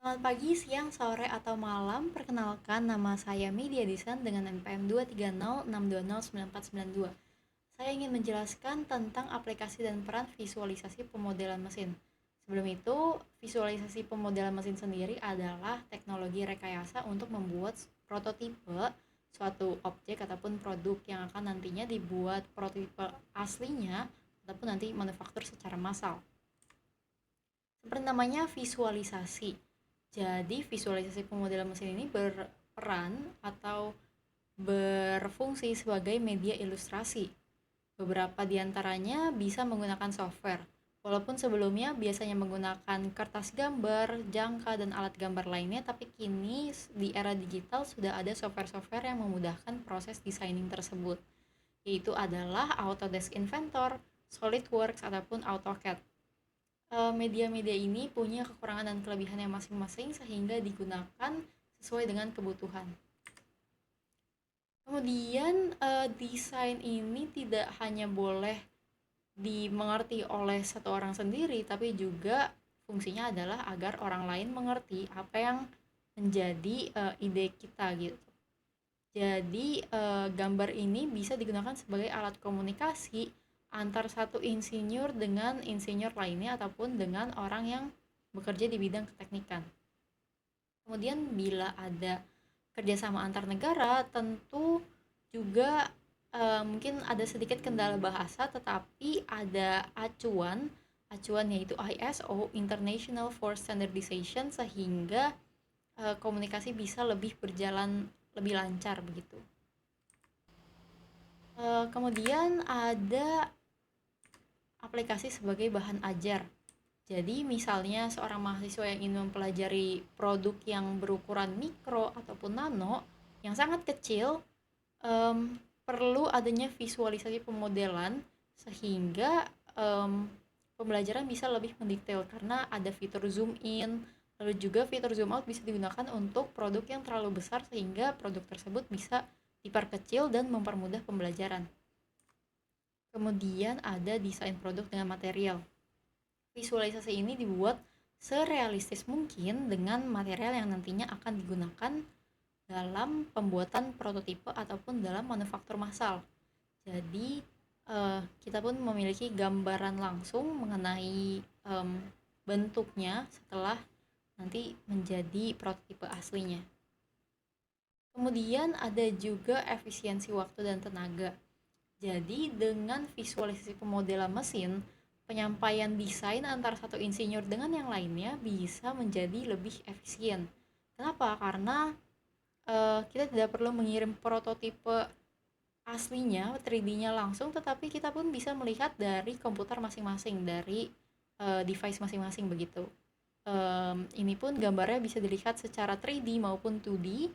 Selamat pagi, siang, sore, atau malam. Perkenalkan, nama saya Media Design dengan NPM 230620942. Saya ingin menjelaskan tentang aplikasi dan peran visualisasi pemodelan mesin. Sebelum itu, visualisasi pemodelan mesin sendiri adalah teknologi rekayasa untuk membuat prototipe suatu objek ataupun produk yang akan nantinya dibuat prototipe aslinya ataupun nanti manufaktur secara massal. Seperti namanya visualisasi. Jadi visualisasi pemodelan mesin ini berperan atau berfungsi sebagai media ilustrasi. Beberapa di antaranya bisa menggunakan software. Walaupun sebelumnya biasanya menggunakan kertas gambar, jangka, dan alat gambar lainnya, tapi kini di era digital sudah ada software-software yang memudahkan proses designing tersebut, yaitu adalah Autodesk Inventor, SolidWorks, ataupun AutoCAD. Media-media ini punya kekurangan dan kelebihannya masing-masing sehingga digunakan sesuai dengan kebutuhan. Kemudian desain ini tidak hanya boleh dimengerti oleh satu orang sendiri, tapi juga fungsinya adalah agar orang lain mengerti apa yang menjadi ide kita gitu. Jadi gambar ini bisa digunakan sebagai alat komunikasi antar satu insinyur dengan insinyur lainnya ataupun dengan orang yang bekerja di bidang keteknikan. Kemudian bila ada kerjasama antar negara, tentu juga mungkin ada sedikit kendala bahasa, tetapi ada acuan yaitu ISO International for Standardization, sehingga komunikasi bisa lebih berjalan lebih lancar begitu. Kemudian ada aplikasi sebagai bahan ajar. Jadi misalnya seorang mahasiswa yang ingin mempelajari produk yang berukuran mikro ataupun nano yang sangat kecil, em, perlu adanya visualisasi pemodelan sehingga pembelajaran bisa lebih mendetail karena ada fitur zoom in, lalu juga fitur zoom out bisa digunakan untuk produk yang terlalu besar sehingga produk tersebut bisa diperkecil dan mempermudah pembelajaran. Kemudian ada desain produk dengan material. Visualisasi ini dibuat serealistis mungkin dengan material yang nantinya akan digunakan dalam pembuatan prototipe ataupun dalam manufaktur massal. Jadi kita pun memiliki gambaran langsung mengenai bentuknya setelah nanti menjadi prototipe aslinya. Kemudian ada juga efisiensi waktu dan tenaga. Jadi dengan visualisasi pemodelan mesin, penyampaian desain antara satu insinyur dengan yang lainnya bisa menjadi lebih efisien. Kenapa? Karena kita tidak perlu mengirim prototipe aslinya, 3D-nya langsung, tetapi kita pun bisa melihat dari komputer masing-masing, dari device masing-masing begitu. Ini pun gambarnya bisa dilihat secara 3D maupun 2D,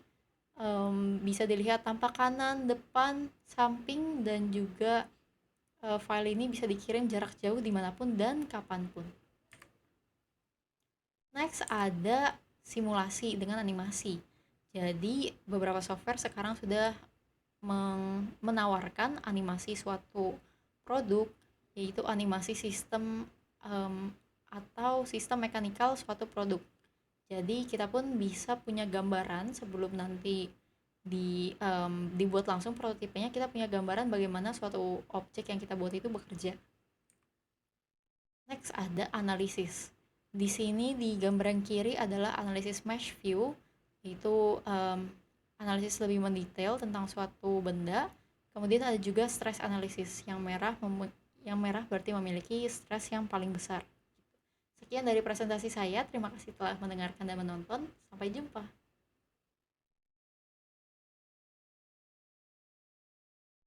bisa dilihat tampak kanan, depan, samping, dan juga file ini bisa dikirim jarak jauh dimanapun dan kapanpun. Next ada simulasi dengan animasi. Jadi beberapa software sekarang sudah menawarkan animasi suatu produk, yaitu animasi sistem um, atau sistem mekanikal suatu produk. Jadi kita pun bisa punya gambaran sebelum nanti dibuat langsung prototipenya, kita punya gambaran bagaimana suatu objek yang kita buat itu bekerja. Next ada analisis. Di sini di gambaran kiri adalah analisis mesh view, yaitu analisis lebih mendetail tentang suatu benda. Kemudian ada juga stress analysis, yang merah berarti memiliki stres yang paling besar. Sekian dari presentasi saya. Terima kasih telah mendengarkan dan menonton. Sampai jumpa.